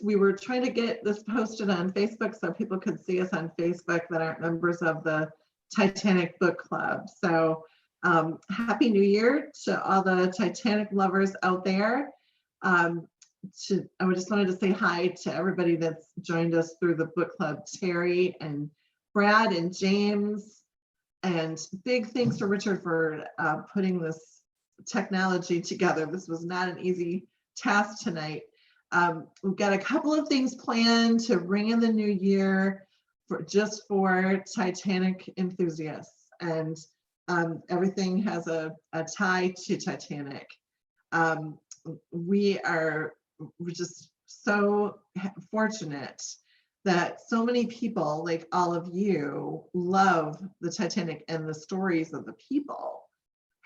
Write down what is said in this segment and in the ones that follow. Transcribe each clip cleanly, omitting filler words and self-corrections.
We were trying to get this posted on Facebook so people could see us on Facebook that aren't members of the Titanic book club. So Happy New Year to all the Titanic lovers out there. I just wanted to say hi to everybody that's joined us through the book club, Terry and Brad and James, and big thanks to Richard for putting this technology together. This was not an easy task tonight. We've got a couple of things planned to ring in the new year for Titanic enthusiasts, and everything has a tie to Titanic. We're just so fortunate that so many people, like all of you, love the Titanic and the stories of the people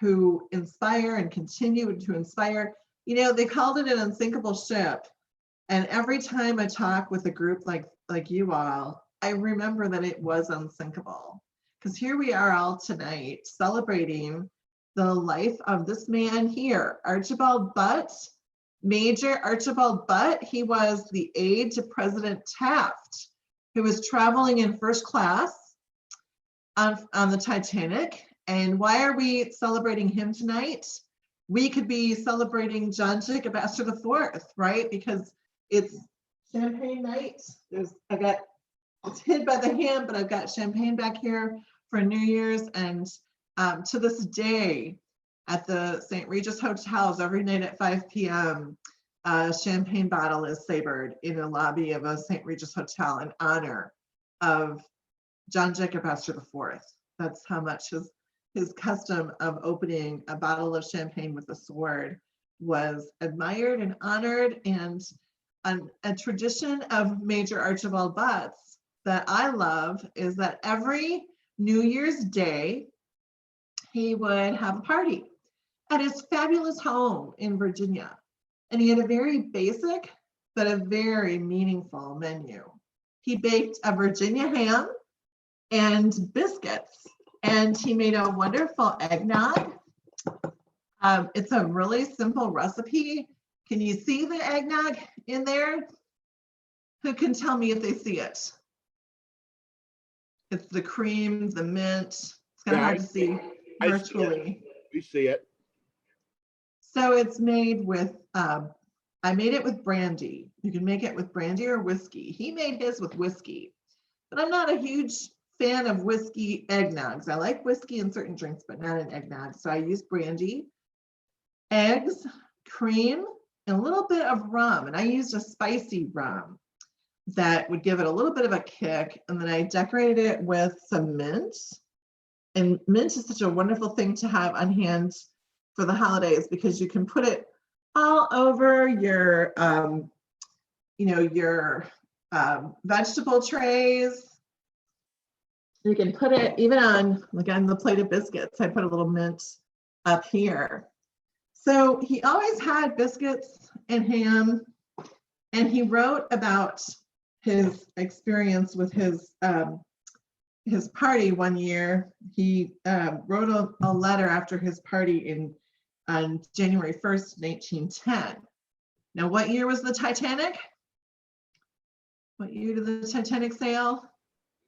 who inspire and continue to inspire. You know, they called it an unsinkable ship. And every time I talk with a group like you all, I remember that it was unsinkable. Because here we are all tonight celebrating the life of this man here, Archibald Butt, Major Archibald Butt. He was the aide to President Taft, who was traveling in first class on the Titanic. And why are we celebrating him tonight? We could be celebrating John Jacob Astor IV, right? Because it's champagne night. It's hid by the hand, but I've got champagne back here for New Year's. And to this day, at the St. Regis hotels, every night at 5 p.m., a champagne bottle is sabered in the lobby of a St. Regis hotel in honor of John Jacob Astor IV. That's how much his custom of opening a bottle of champagne with a sword was admired and honored. And a tradition of Major Archibald Butt's that I love is that every New Year's Day, he would have a party at his fabulous home in Virginia. And he had a very basic, but a very meaningful menu. He baked a Virginia ham and biscuits, and he made a wonderful eggnog. It's a really simple recipe. Can you see the eggnog in there? Who can tell me if they see it? It's the cream, the mint. It's kind of hard to see virtually. We see it. So it's made with, I made it with brandy. You can make it with brandy or whiskey. He made his with whiskey, but I'm not a huge fan of whiskey eggnogs. I like whiskey in certain drinks, but not in eggnog. So I use brandy, eggs, cream, and a little bit of rum. And I used a spicy rum that would give it a little bit of a kick. And then I decorated it with some mint. And mint is such a wonderful thing to have on hand for the holidays because you can put it all over your, vegetable trays. You can put it even on, like on the plate of biscuits. I put a little mint up here. So he always had biscuits and ham, and he wrote about his experience with his party one year. He wrote a letter after his party on January 1st, 1910. Now, what year was the Titanic? What year did the Titanic sail?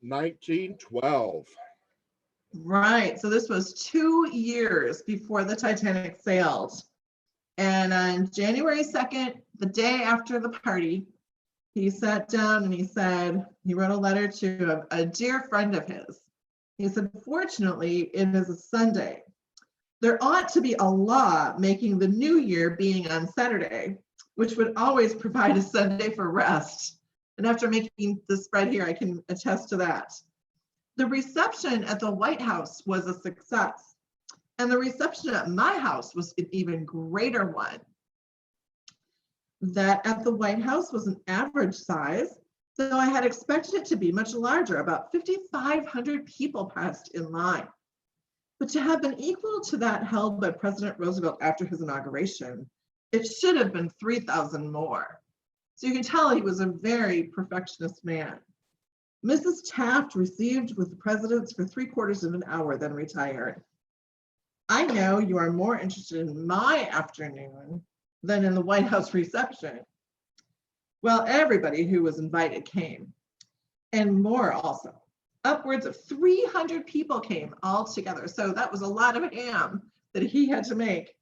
1912. Right, so this was 2 years before the Titanic sailed. And on January 2nd, the day after the party, he sat down and he wrote a letter to a dear friend of his. He said, fortunately, it is a Sunday. There ought to be a law making the new year being on Saturday, which would always provide a Sunday for rest. And after making the spread here, I can attest to that. The reception at the White House was a success. And the reception at my house was an even greater one. That at the White House was an average size, though I had expected it to be much larger. About 5,500 people passed in line. But to have been equal to that held by President Roosevelt after his inauguration, it should have been 3,000 more. So you can tell he was a very perfectionist man. Mrs. Taft received with the presidents for 3/4 of an hour, then retired. I know you are more interested in my afternoon than in the White House reception. Well, everybody who was invited came, and more also. Upwards of 300 people came all together. So that was a lot of ham that he had to make.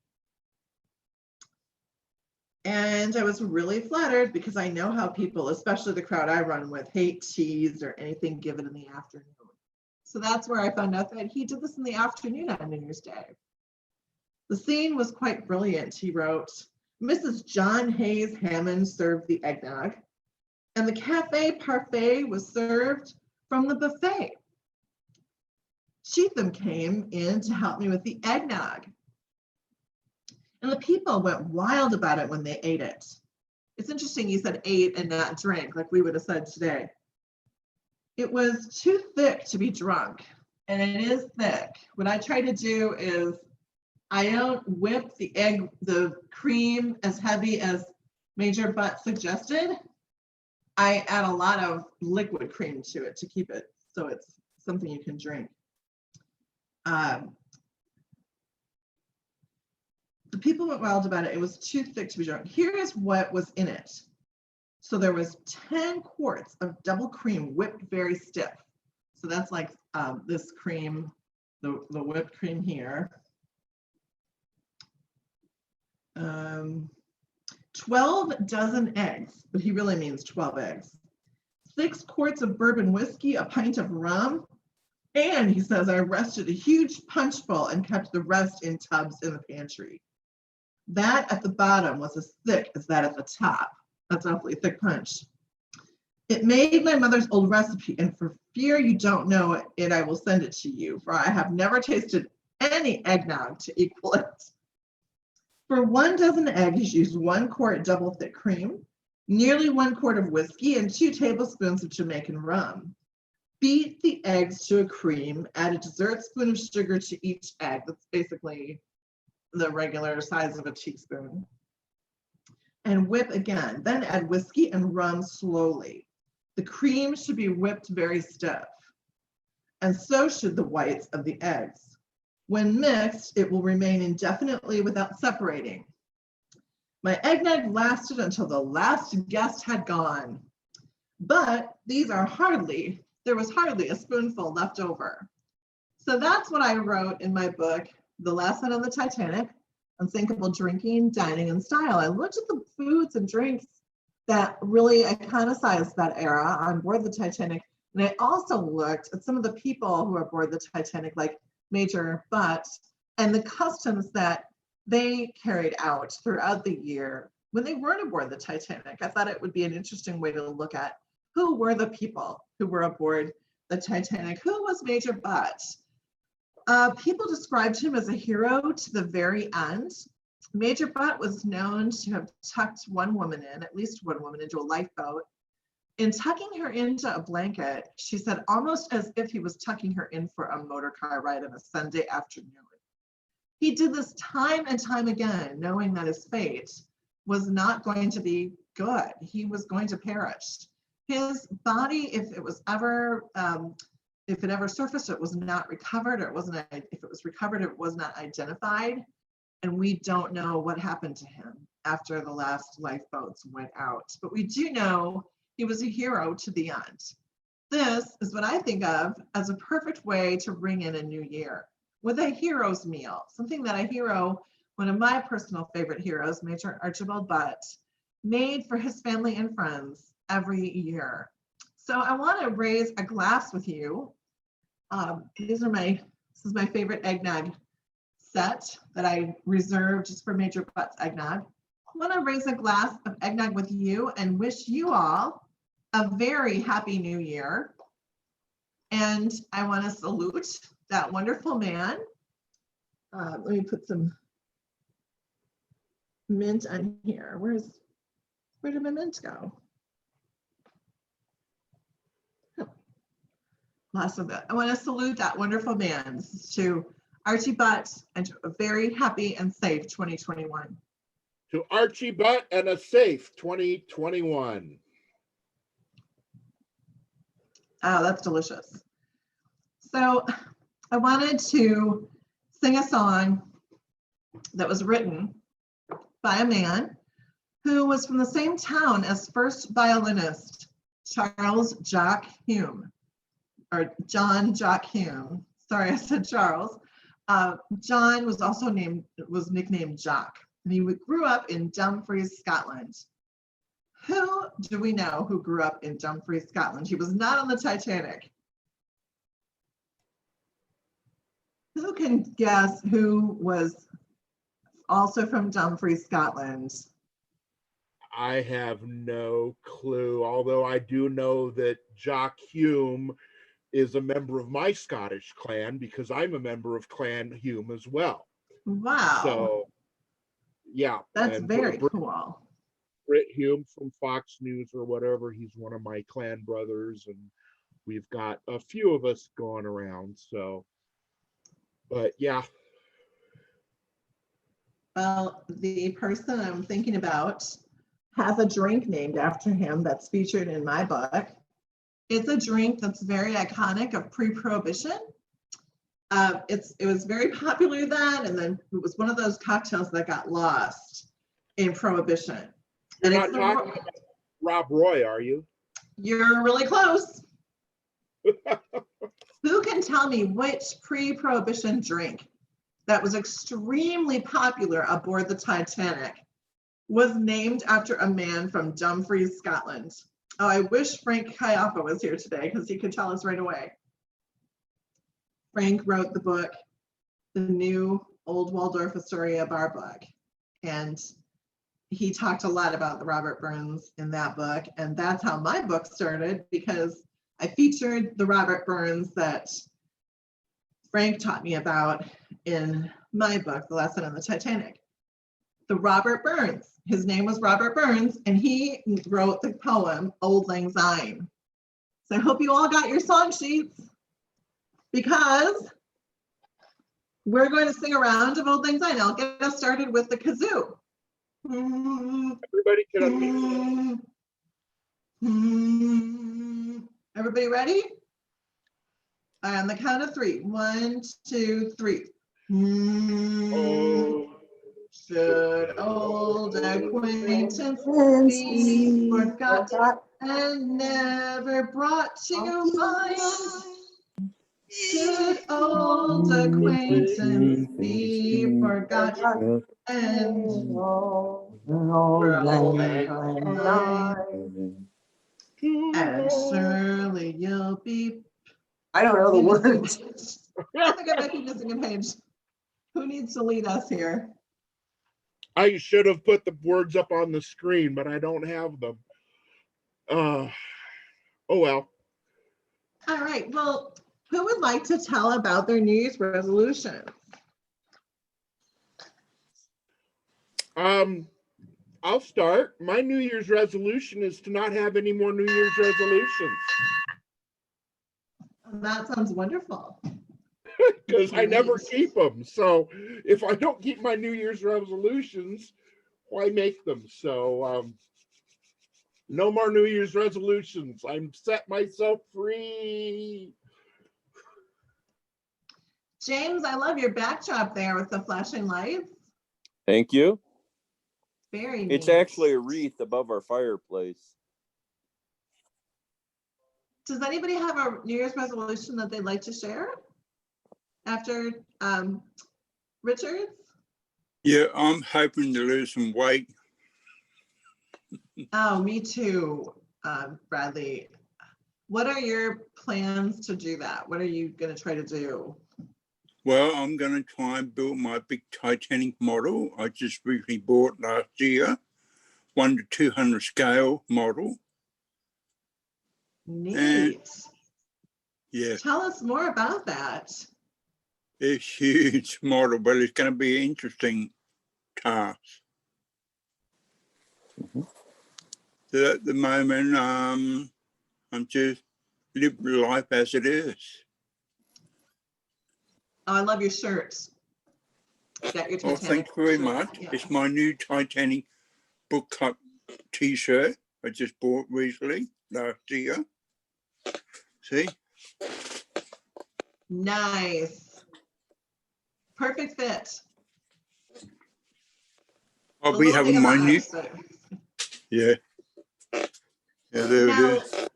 And I was really flattered because I know how people, especially the crowd I run with, hate cheese or anything given in the afternoon. So that's where I found out that he did this in the afternoon on New Year's Day. The scene was quite brilliant, he wrote. Mrs. John Hayes Hammond served the eggnog, and the cafe parfait was served from the buffet. Cheatham came in to help me with the eggnog, and the people went wild about it when they ate it. It's interesting you said ate and not drank, like we would have said today. It was too thick to be drunk, and it is thick. What I try to do is I don't whip the cream as heavy as Major Butt suggested. I add a lot of liquid cream to it to keep it so it's something you can drink. The people went wild about it. It was too thick to be drunk. Here is what was in it. So there was 10 quarts of double cream whipped very stiff. So that's like this cream, the whipped cream here. 12 dozen eggs, but he really means 12 eggs. 6 quarts of bourbon whiskey, a pint of rum, and he says I rested a huge punch bowl and kept the rest in tubs in the pantry. That at the bottom was as thick as that at the top. That's awfully thick punch. It made my mother's old recipe, and for fear you don't know it, I will send it to you, for I have never tasted any eggnog to equal it. For 1 dozen eggs, use 1 quart double thick cream, nearly 1 quart of whiskey, and 2 tablespoons of Jamaican rum. Beat the eggs to a cream, add a dessert spoon of sugar to each egg. That's basically the regular size of a teaspoon. And whip again. Then add whiskey and rum slowly. The cream should be whipped very stiff, and so should the whites of the eggs. When mixed, it will remain indefinitely without separating. My eggnog lasted until the last guest had gone, but there was hardly a spoonful left over. So that's what I wrote in my book, The Lesson on the Titanic, Unsinkable Drinking, Dining, and Style. I looked at the foods and drinks that really iconicized that era on board the Titanic. And I also looked at some of the people who are aboard the Titanic, like Major Butt, and the customs that they carried out throughout the year when they weren't aboard the Titanic. I thought it would be an interesting way to look at who were the people who were aboard the Titanic. Who was Major Butt? People described him as a hero to the very end. Major Butt was known to have tucked at least one woman into a lifeboat. In tucking her into a blanket, she said, almost as if he was tucking her in for a motor car ride on a Sunday afternoon. He did this time and time again, knowing that his fate was not going to be good. He was going to perish. His body, if it ever surfaced, it was not recovered, or if it was recovered, it was not identified. And we don't know what happened to him after the last lifeboats went out. But we do know he was a hero to the end. This is what I think of as a perfect way to ring in a new year with a hero's meal, something that a hero, one of my personal favorite heroes, Major Archibald Butt, made for his family and friends every year. So I want to raise a glass with you. This is my favorite eggnog set that I reserved just for Major Butt's eggnog. I want to raise a glass of eggnog with you and wish you all a very happy new year. And I want to salute that wonderful man. Let me put some mint on here. Where did my mint go? Lots of it. I want to salute that wonderful man. This is to Archie Butt, and to a very happy and safe 2021. To Archie Butt and a safe 2021. Oh, that's delicious. So I wanted to sing a song that was written by a man who was from the same town as first violinist Charles Jock Hume, or John Jock Hume. Sorry, I said Charles. John was nicknamed Jock, and he grew up in Dumfries, Scotland. Who do we know who grew up in Dumfries, Scotland? He was not on the Titanic. Who can guess who was also from Dumfries, Scotland? I have no clue, although I do know that Jock Hume is a member of my Scottish clan because I'm a member of Clan Hume as well. Wow. So, yeah. That's and very cool. Britt Hume from Fox News or whatever, he's one of my clan brothers, and we've got a few of us going around. So, but yeah. Well, the person I'm thinking about has a drink named after him that's featured in my book. It's a drink that's very iconic of pre-Prohibition. It was very popular then, and then it was one of those cocktails that got lost in Prohibition. You're not talking about Rob Roy, are you? You're really close. Who can tell me which pre-Prohibition drink that was extremely popular aboard the Titanic was named after a man from Dumfries, Scotland? Oh, I wish Frank Caiafa was here today because he could tell us right away. Frank wrote the book, The New Old Waldorf Astoria Bar Book, and he talked a lot about the Robert Burns in that book, and that's how my book started, because I featured the Robert Burns that Frank taught me about in my book, The Lesson on the Titanic. The Robert Burns, his name was Robert Burns, and he wrote the poem Auld Lang Syne. So I hope you all got your song sheets, because we're going to sing a round of Auld Lang Syne. I'll get us started with the kazoo. Everybody can unmute. Everybody ready? On the count of three. 1, 2, 3. Oh, should old acquaintance be forgot and never brought to mind? Should old acquaintance be forgot and and surely you'll be. I don't know the words. I think I might be missing a page. Who needs to lead us here? I should have put the words up on the screen, but I don't have them. Oh well. All right. Well, who would like to tell about their New Year's resolution? I'll start. My New Year's resolution is to not have any more New Year's resolutions. That sounds wonderful. Because I never keep them. So if I don't keep my New Year's resolutions, why make them? So no more New Year's resolutions. I'm set myself free. James, I love your backdrop there with the flashing lights. Thank you. Very neat. It's actually a wreath above our fireplace. Does anybody have a New Year's resolution that they'd like to share after Richards? Yeah, I'm hoping to lose some weight. Oh, me too, Bradley. What are your plans to do that? What are you going to try to do? Well, I'm going to try and build my big Titanic model. I just recently bought last year, 1 to 200 scale model. Neat. And, yeah. Tell us more about that. It's a huge model, but it's going to be an interesting task. So at the moment, I'm just living life as it is. Oh, I love your shirts. Got your Well, Titanic thank you very shirt. much. Yeah. It's my new Titanic book cut t-shirt I just bought recently, last year. See? Nice. Perfect fit. I'll be having my new, Yeah. Yeah, there it Now, is.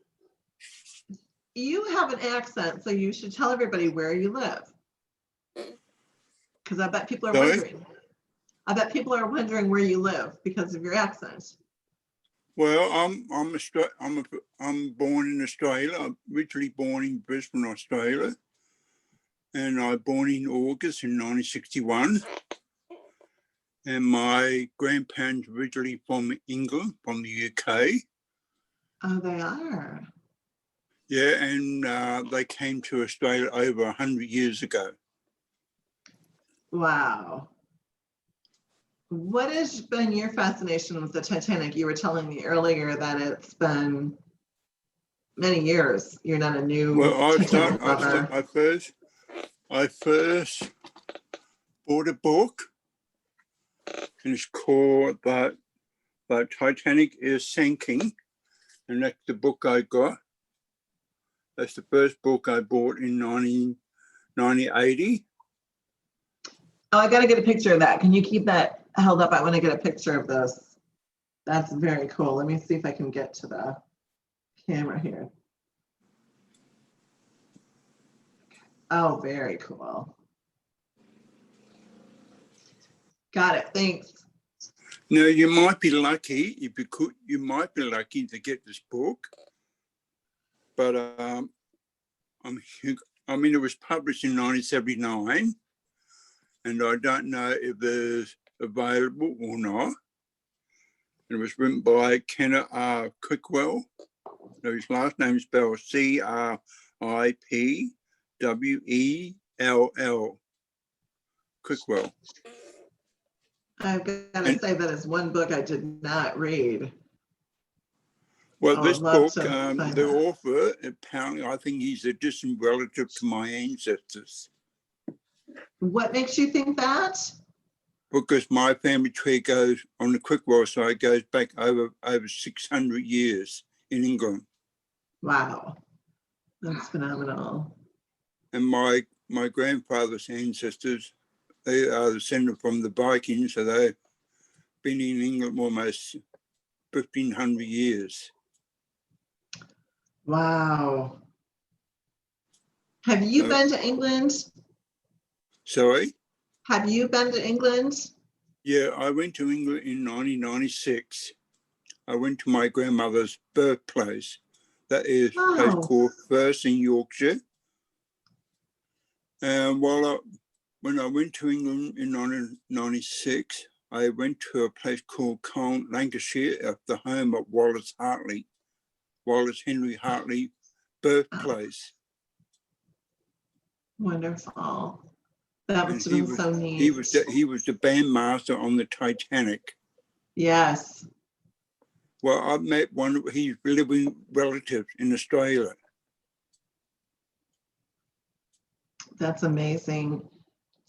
you have an accent, so you should tell everybody where you live. Because I bet people are Sorry? wondering. I bet people are wondering where you live because of your accent. Well, I'm born in Australia. I'm originally born in Brisbane, Australia, and I born in August in 1961. And my grandparents originally from England, from the UK. Oh, they are. Yeah, and they came to Australia over 100 years ago. Wow. What has been your fascination with the Titanic? You were telling me earlier that it's been many years. You're not a new Well, Titanic lover. I first bought a book, and it's called "The Titanic is Sinking," and that's the book I got. That's the first book I bought in 1980. Oh, I got to get a picture of that. Can you keep that held up? I want to get a picture of this. That's very cool. Let me see if I can get to the camera here. Oh, very cool. Got it. Thanks. Now, you might be lucky if you could. You might be lucky to get this book, but I mean, it was published in 1979, and I don't know if it's available or not. It was written by Kenneth R. Quickwell. His last name is spelled Cripwell. Quickwell. I've got to say that is one book I did not read. Well, I this would love book, to find the that. author, apparently, I think he's a distant relative to my ancestors, What makes you think that? because my family tree goes on the Quickwell side, goes back over 600 years in England. Wow, that's phenomenal. And my grandfather's ancestors, they are descended from the Vikings, so they've been in England almost 1,500 years. Wow. Have you So- been to England? Sorry? Have you been to England? Yeah, I went to England in 1996. I went to my grandmother's birthplace. That is a place Oh, called Firth in Yorkshire. And when I went to England in 1996, I went to a place called Colne, Lancashire, at the home of Wallace Henry Hartley birthplace. wonderful. That And must have been so neat. he was the bandmaster on the Titanic. Yes, Well, I met one of his living relatives in Australia. that's amazing.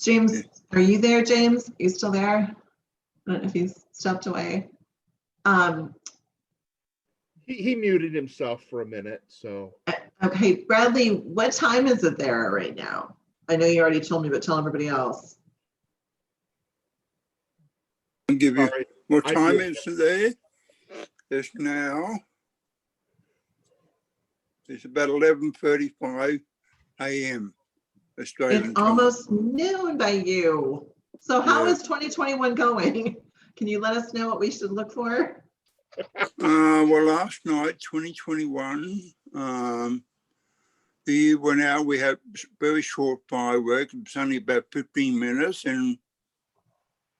James, Yeah. are you there, James? Are you still there? I don't know if he's stepped away. He muted himself for a minute, so Okay, Bradley, what time is it there right now? I know you already told me, but tell everybody else. I'll give you sorry. what I time do- is today? It's now. It's about 11:35 a.m. Australian It's time. almost noon by you. So how Yeah. is 2021 going? Can you let us know what we should look for? Well, last night, 2021, the year went out. We had very short fireworks. It was only about 15 minutes, and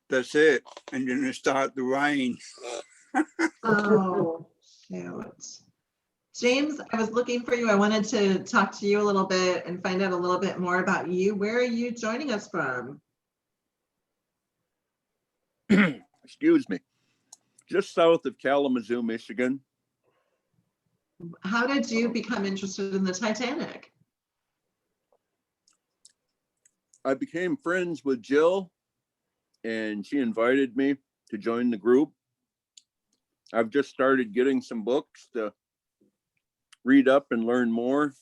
that's it. And then it started to rain. Oh, shoot. James, I was looking for you. I wanted to talk to you a little bit and find out a little bit more about you. Where are you joining us from? Excuse me. Just south of Kalamazoo, Michigan. How did you become interested in the Titanic? I became friends with Jill, and she invited me to join the group. I've just started getting some books to read up and learn more.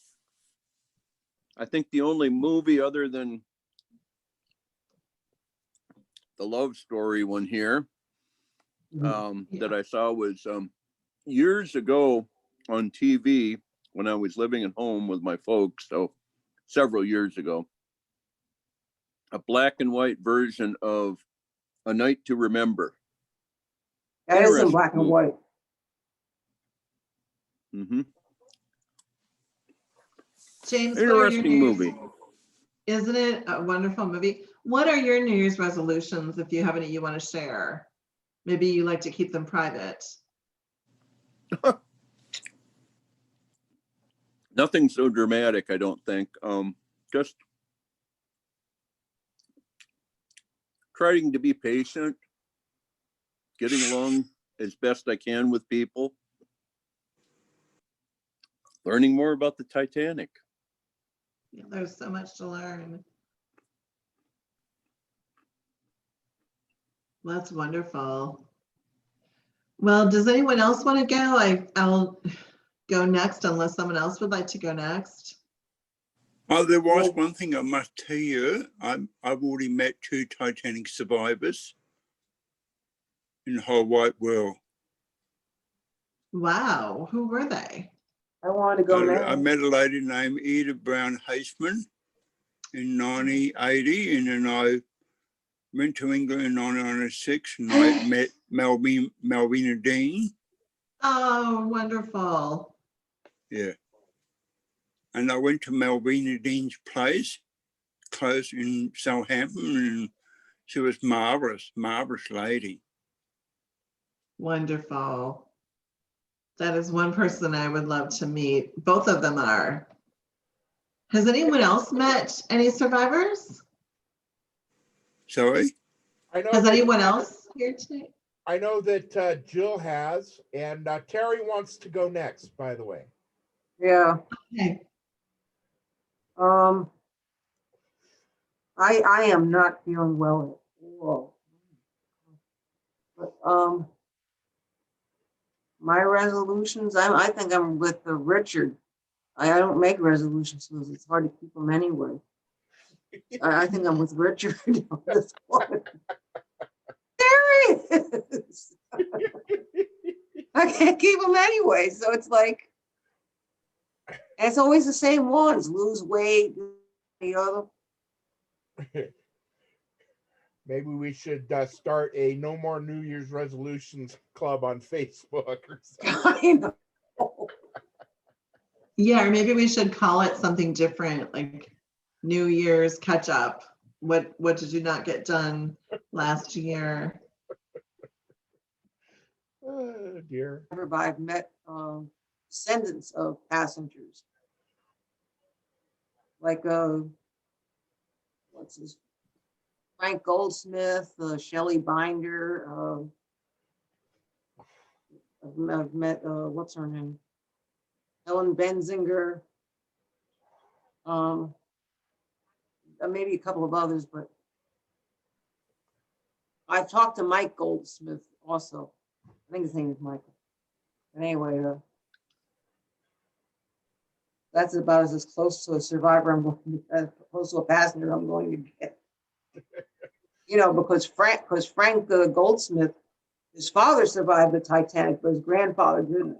I think the only movie other than the love story one here that I saw was years ago on TV when I was living at home with my folks. So several years ago, a black and white version of A Night to Remember. That is in Interesting black and movie. white. Mm-hmm. James, what are your Interesting New Year's- movie. Isn't it a wonderful movie? What are your New Year's resolutions, if you have any you want to share? Maybe you like to keep them private. Nothing so dramatic, I don't think. Just trying to be patient, getting along as best I can with people, learning more about the Titanic. Yeah, there's so much to learn. That's wonderful. Well, does anyone else want to go? I'll go next unless someone else would like to go next. Oh, there was one thing I must tell you. I've already met 2 Titanic survivors in the whole wide world. Wow, who were they? I wanted to go I now. met a lady named Edith Brown Haseman in 1980, and then I went to England in 1996, and I met Malvina Dean. Oh, wonderful. Yeah. And I went to Malvina Dean's place, close in Southampton, and she was marvelous lady. Wonderful. That is one person I would love to meet. Both of them are. Has anyone else met any survivors? Sorry? I know Has that- anyone else here today? I know that Jill has, and Terry wants to go next, by the way. Yeah. Okay. I am not feeling well at all. But my resolutions, I think I'm with Richard. I don't make resolutions because it's hard to keep them anyway. I think I'm with Richard on this one. There he is. I can't keep them anyway, so it's like, and it's always the same ones: lose weight, the other. Maybe we should start a No More New Year's Resolutions club on Facebook or something. I know. Yeah, or maybe we should call it something different, like New Year's catch up. What did you not get done last year? Oh dear. I've met descendants of passengers, like what's his, Frank Goldsmith, Shelley Binder. I've met what's her name, Helen Benzinger. Maybe a couple of others, but I've talked to Mike Goldsmith also. I think his name is Michael. But anyway, that's about as close to a survivor I'm going to, as close to a passenger I'm going to get. You know, because Frank Goldsmith, his father survived the Titanic, but his grandfather didn't.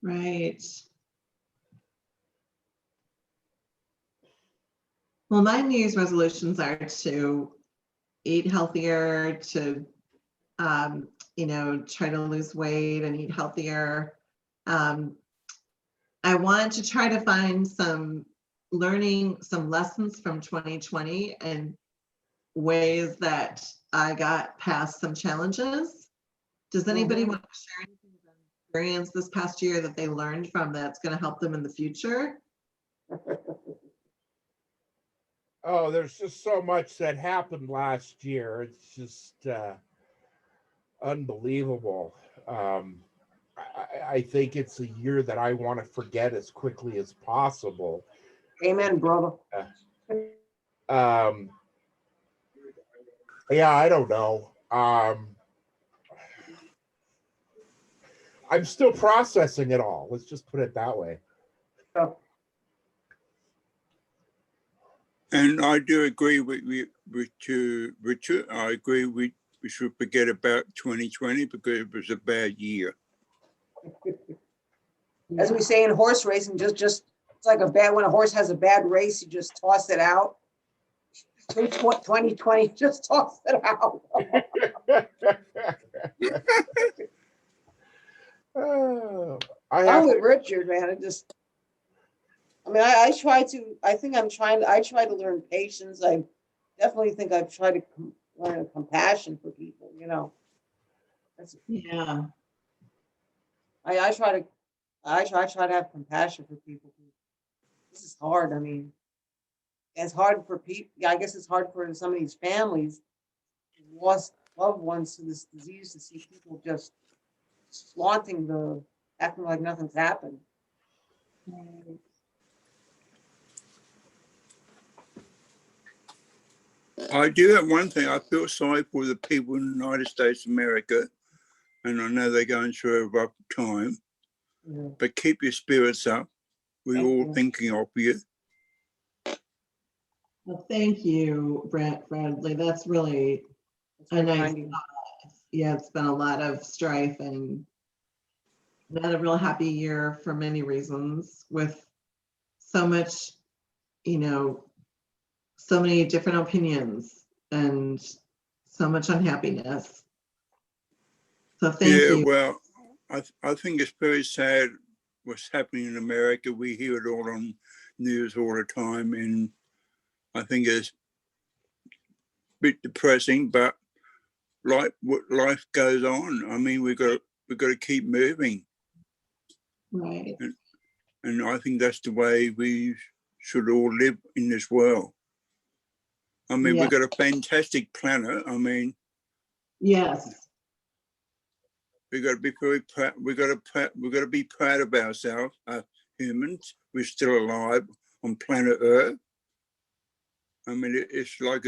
Right. Well, my New Year's resolutions are to eat healthier, to try to lose weight and eat healthier. I want to try to find some lessons from 2020 and ways that I got past some challenges. Does anybody want to share anything about experience this past year that they learned from that's going to help them in the future? Oh, there's just so much that happened last year. It's just unbelievable. I think it's a year that I want to forget as quickly as possible. Amen, brother. Yeah, I don't know. I'm still processing it all. Let's just put it that way. And I do agree with you, Richard. I agree with we should forget about 2020 because it was a bad year. As we say in horse racing, just it's like when a horse has a bad race, you just toss it out. 2020, just toss it out. Oh, I I'm have with to, Richard, man. I try to learn patience. I definitely think I've tried to learn compassion for people, you know. Yeah. I try to have compassion for people. This is hard. I mean, it's hard for people. Yeah, I guess it's hard for some of these families who lost loved ones to this disease to see people just acting like nothing's happened. I do have one thing. I feel sorry for the people in the United States of America, and I know they're going through a rough time, Yeah. but keep your spirits up. We're Thank all you. thinking of you. Well, thank you, Brent Bradley. That's really It's a very nice kind of you. thought. Yeah, it's been a lot of strife and not a real happy year for many reasons, with so much, you know, so many different opinions and so much unhappiness. So thank Yeah, you. well, I think it's very sad what's happening in America. We hear it all on news all the time, and I think it's a bit depressing, but life goes on. I mean, we've got to keep moving, Right. and I think that's the way we should all live in this world. I mean, Yeah. we've got a fantastic planet. I mean, Yes. we've got to be very proud. We've got to be proud of ourselves, humans. We're still alive on planet Earth. I mean, it's like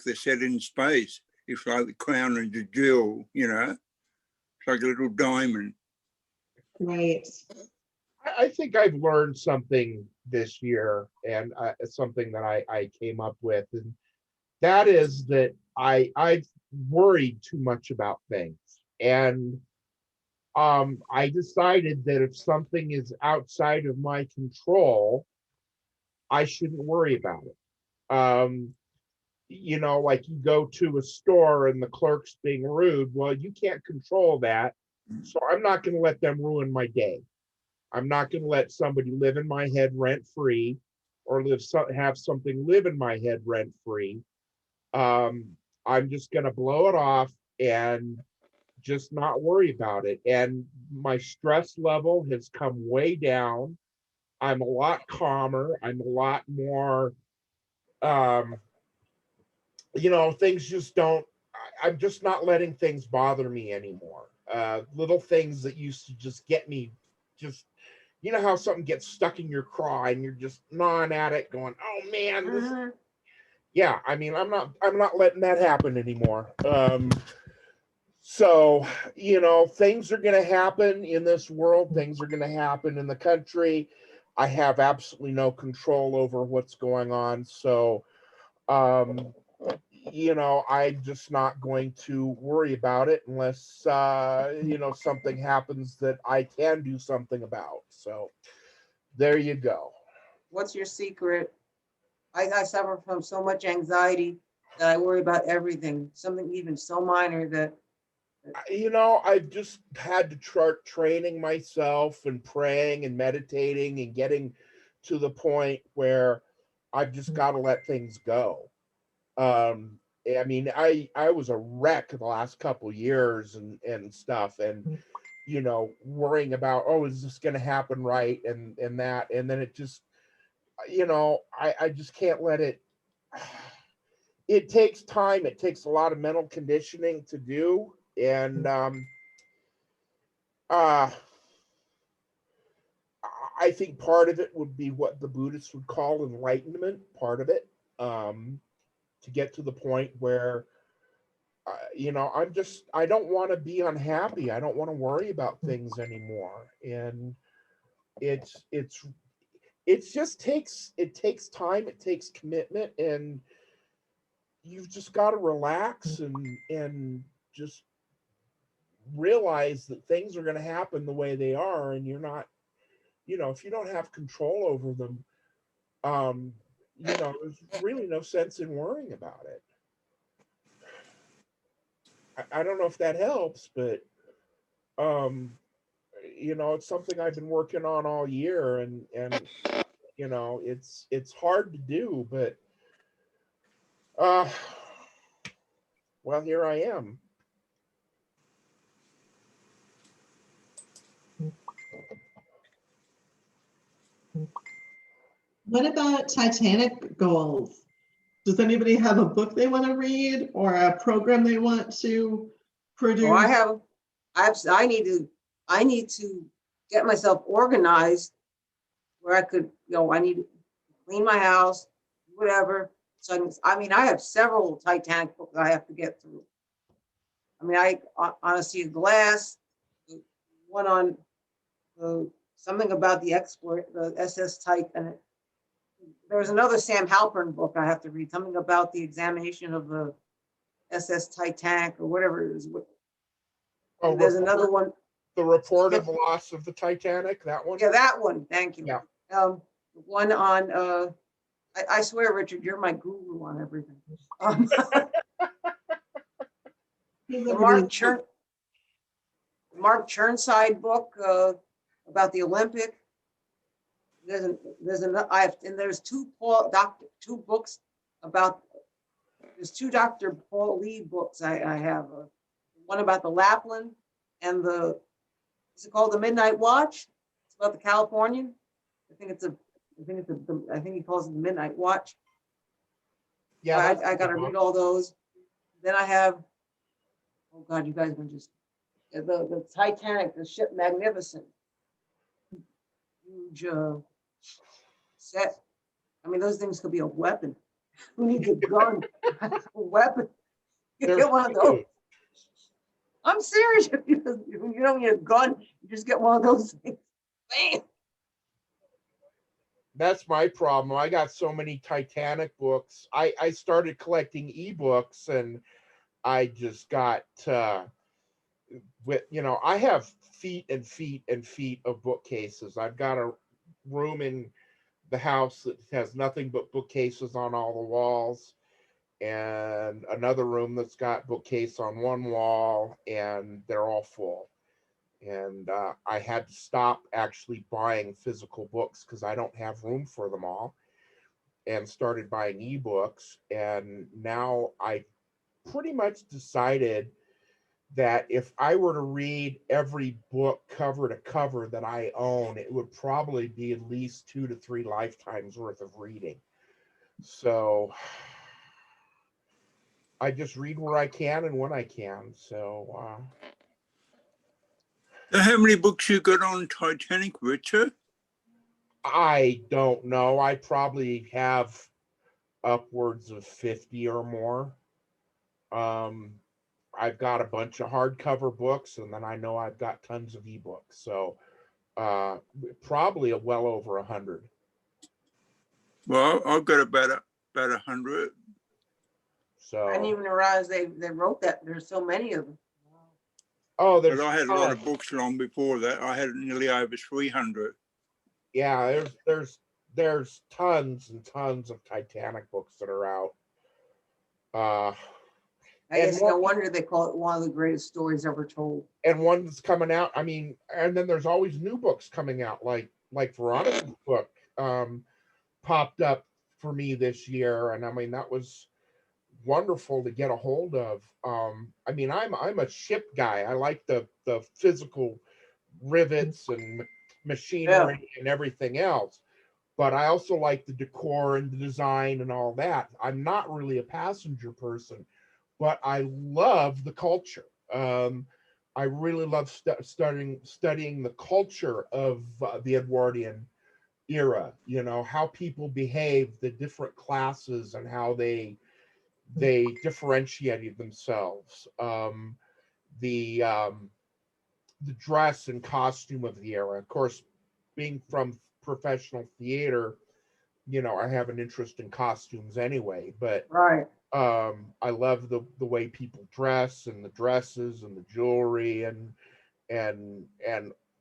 they said in space. It's like the crown and the jewel. You know, it's like a little diamond. Right. I think I've learned something this year, and it's something that I came up with, and that is that I've worried too much about things, and I decided that if something is outside of my control, I shouldn't worry about it. You know, like you go to a store and the clerk's being rude. Well, you can't control that, so I'm not going to let them ruin my day. I'm not going to let somebody live in my head rent free, or have something live in my head rent free. I'm just going to blow it off and just not worry about it. And my stress level has come way down. I'm a lot calmer. I'm a lot more, you know, things just don't, I'm just not letting things bother me anymore. Little things that used to just get me, just, you know how something gets stuck in your craw and you're just gnawing at it going, oh man, this, yeah, I mean, I'm not letting that happen anymore. So, you know, things are going to happen in this world. Things are going to happen in the country. I have absolutely no control over what's going on. So, you know, I'm just not going to worry about it unless, you know, something happens that I can do something about. So there you go. What's your secret? I suffer from so much anxiety that I worry about everything, something even so minor that. You know, I've just had to start training myself and praying and meditating and getting to the point where I've just got to let things go. I mean, I was a wreck the last couple years and stuff, and you know, worrying about, oh, is this going to happen right, and that, and then it just, you know, I just can't let it. It takes time. It takes a lot of mental conditioning to do, and I think part of it would be what the Buddhists would call enlightenment. Part of it, to get to the point where, you know, I don't want to be unhappy. I don't want to worry about things anymore. And it just takes time. It takes commitment, and you've just got to relax and just realize that things are going to happen the way they are, and you're not, if you don't have control over them, there's really no sense in worrying about it. I don't know if that helps, but it's something I've been working on all year, and it's hard to do, but well, here I am. What about Titanic goals? Does anybody have a book they want to read or a program they want to produce? Oh, I need to get myself organized where I could, I need to clean my house, whatever. So I have several Titanic books I have to get through. I honestly, glass, one on something about the export, the SS Titanic. There was another Sam Halpern book I have to read, something about the examination of the SS Titanic or whatever it is. Oh, There's another one. The report of the loss of the Titanic, that one? Yeah, that one. Thank you. Yeah. One on, I swear, Richard, you're my guru on everything. The Mark Chirnside book about the Olympic. There's two books about. There's two Dr. Paul Lee books I have. One about the Lapland and is it called The Midnight Watch? It's about the Californian. I think he calls it The Midnight Watch. Yeah, I got to read all those. Then I have, oh God, you guys can just, the Titanic, the ship Magnificent. Huge set. Those things could be a weapon. Who needs a gun? A weapon. You get one of those. I'm serious. You don't need a gun. You just get one of those things. Bam. That's my problem. I got so many Titanic books. I started collecting ebooks, and I just got I have feet and feet and feet of bookcases. I've got a room in the house that has nothing but bookcases on all the walls, and another room that's got bookcase on one wall, and they're all full. And I had to stop actually buying physical books because I don't have room for them all, and started buying ebooks. And now I pretty much decided that if I were to read every book cover to cover that I own, it would probably be at least 2 to 3 lifetimes worth of reading. So I just read where I can and when I can. So how many books you got on Titanic, Richard? I don't know. I probably have upwards of 50 or more. I've got a bunch of hardcover books, and then I know I've got tons of ebooks. So probably well over 100. Well, I've got about 100. So I didn't even realize they wrote that. There's so many of them. oh, But I had a lot of books long before that. I had nearly over 300. Yeah, there's tons and tons of Titanic books that are out. I guess no wonder they call it one of the greatest stories ever told. And one that's coming out. And then there's always new books coming out, like Veronica's book popped up for me this year, and that was wonderful to get a hold of. I'm a ship guy. I like the physical rivets and machinery and everything else, but I also like the decor and the design and all that. I'm not really a passenger person, but I love the culture. I really love studying the culture of the Edwardian era. How people behave, the different classes, and how they differentiated themselves. The dress and costume of the era. Of course, being from professional theater, I have an interest in costumes anyway. But right. I love the way people dress and the dresses and the jewelry and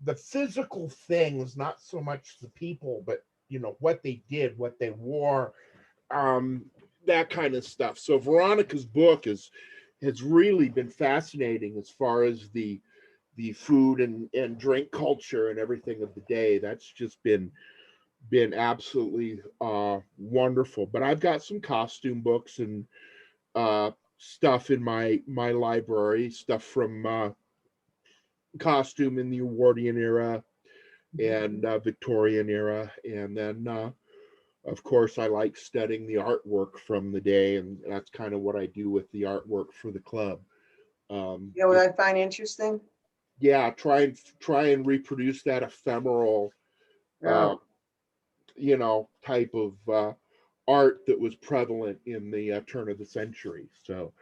the physical things, not so much the people, but what they did, what they wore, that kind of stuff. So Veronica's book has really been fascinating as far as the food and drink culture and everything of the day. That's just been absolutely wonderful. But I've got some costume books and stuff in my library, stuff from costume in the Edwardian era and Victorian era, and then of course I like studying the artwork from the day, and that's kind of what I do with the artwork for the club. You know what I find interesting? Yeah, try and reproduce that ephemeral Yeah. type of art that was prevalent in the turn of the century. So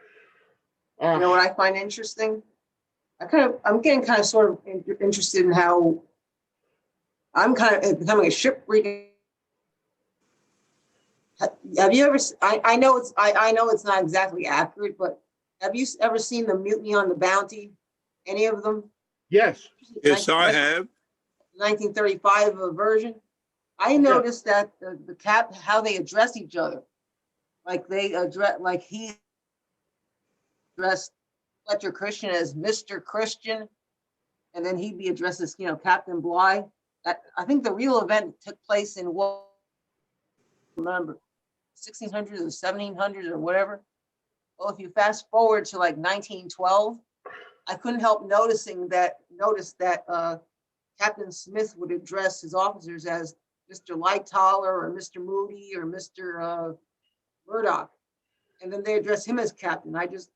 You know what I find interesting? I'm getting kind of sort of interested in how I'm kind of becoming a shipwreck. Have you ever? I know it's not exactly accurate, but have you ever seen the Mutiny on the Bounty? Any of them? yes. Yes, I have. 1935 version. I noticed that the how they address each other, like they address, like he addressed Fletcher Christian as Mr. Christian, and then he'd be addressed as Captain Bligh. That I think the real event took place in what, remember, 1600s or 1700s or whatever. Well, if you fast forward to like 1912, I couldn't help notice that Captain Smith would address his officers as Mr. Lightoller or Mr. Moody or Mr. Murdoch, and then they address him as captain. I just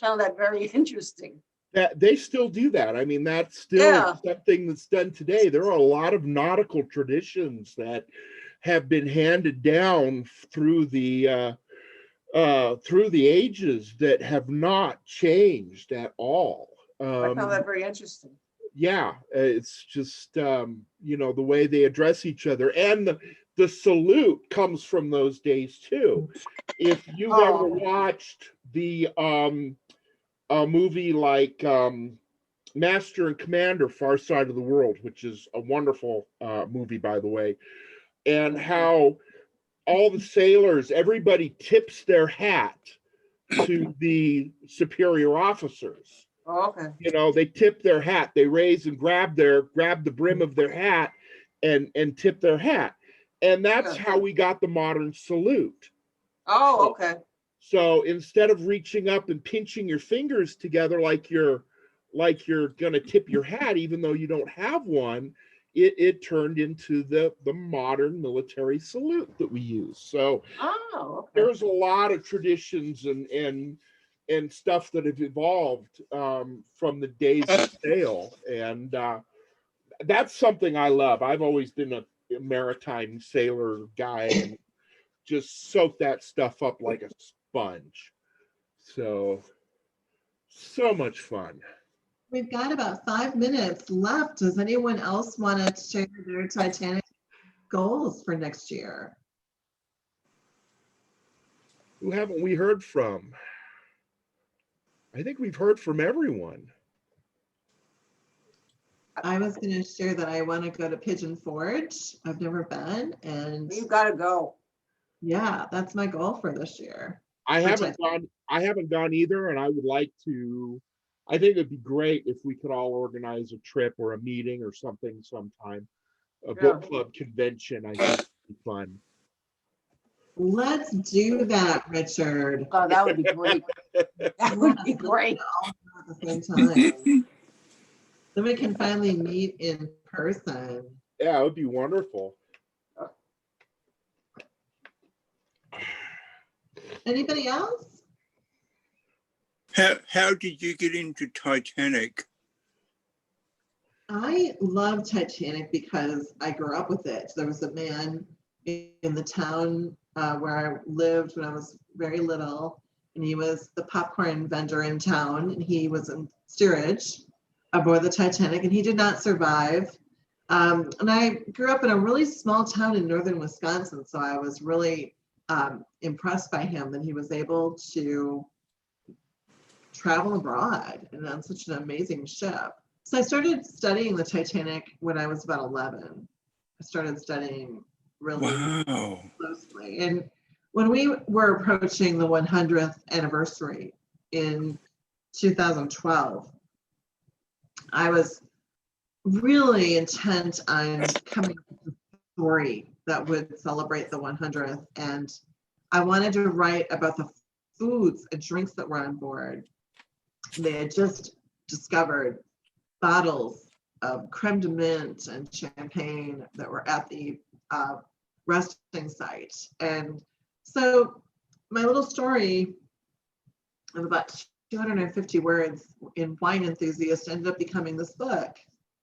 found that very interesting. That they still do that. I mean, that's still something that's done today. There are a lot of nautical traditions that have been handed down through the ages that have not changed at all. I found that very interesting. Yeah, it's just the way they address each other, and the salute comes from those days too. If you've ever watched the a movie like Master and Commander, Far Side of the World, which is a wonderful movie, by the way, and how all the sailors, everybody tips their hat to the superior officers. Oh, okay. They tip their hat, they raise and grab the brim of their hat and tip their hat. And that's how we got the modern salute. Oh, okay. So instead of reaching up and pinching your fingers together like you're gonna tip your hat, even though you don't have one, it turned into the modern military salute that we use. So there's a lot of traditions and stuff that have evolved from the days of sail, and that's something I love. I've always been a maritime sailor guy and just soak that stuff up like a sponge. So much fun. We've got about 5 minutes left. Does anyone else want to share their Titanic goals for next year? Who haven't we heard from? I think we've heard from everyone. I was going to share that I want to go to Pigeon Forge. I've never been, and You got to go. yeah, that's my goal for this year. I haven't gone either, and I would like to. I think it'd be great if we could all organize a trip or a meeting or something sometime. A book club convention, I think would be fun. Let's do that, Richard. Oh, that would be great. That would be great. At the same time. Then we can finally meet in person. Yeah, it would be wonderful. Anybody else? How did you get into Titanic? I love Titanic because I grew up with it. There was a man in the town where I lived when I was very little, and he was the popcorn vendor in town, and he was in steerage aboard the Titanic, and he did not survive. And I grew up in a really small town in northern Wisconsin, so I was really impressed by him that he was able to travel abroad and on such an amazing ship. So I started studying the Titanic when I was about 11. I started studying really Wow. closely. And when we were approaching the 100th anniversary in 2012, I was really intent on coming up with a story that would celebrate the 100th. And I wanted to write about the foods and drinks that were on board. They had just discovered bottles of creme de menthe and champagne that were at the resting site. And so my little story of about 250 words in Wine Enthusiast ended up becoming this book.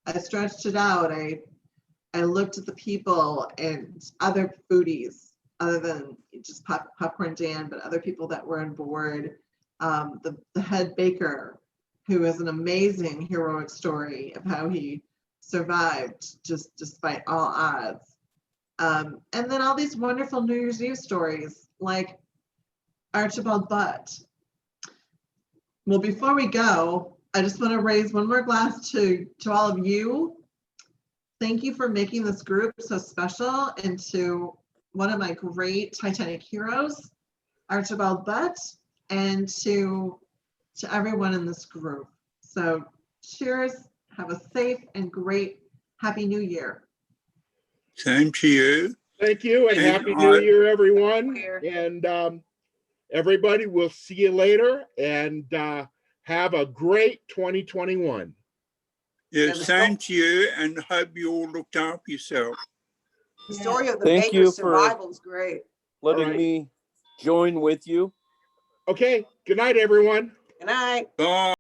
I stretched it out. I looked at the people and other foodies, other than just Popcorn Dan, but other people that were on board. The head baker, who has an amazing heroic story of how he survived just despite all odds. And then all these wonderful New Year's Eve stories like Archibald Butt. Well, before we go, I just want to raise one more glass to all of you. Thank you for making this group so special, and to one of my great Titanic heroes, Archibald Butt, and to everyone in this group. So cheers, have a safe and great Happy New Year. Same to you. Thank you, and And Happy New Year, everyone. Year. And everybody, we'll see you later, and have a great 2021. Yeah, Yeah, the same to you, and hope you all looked after yourself. The story of the Thank you baker's for- survival is great. Letting right. me join with you. Okay, good night, everyone. Good night. Bye.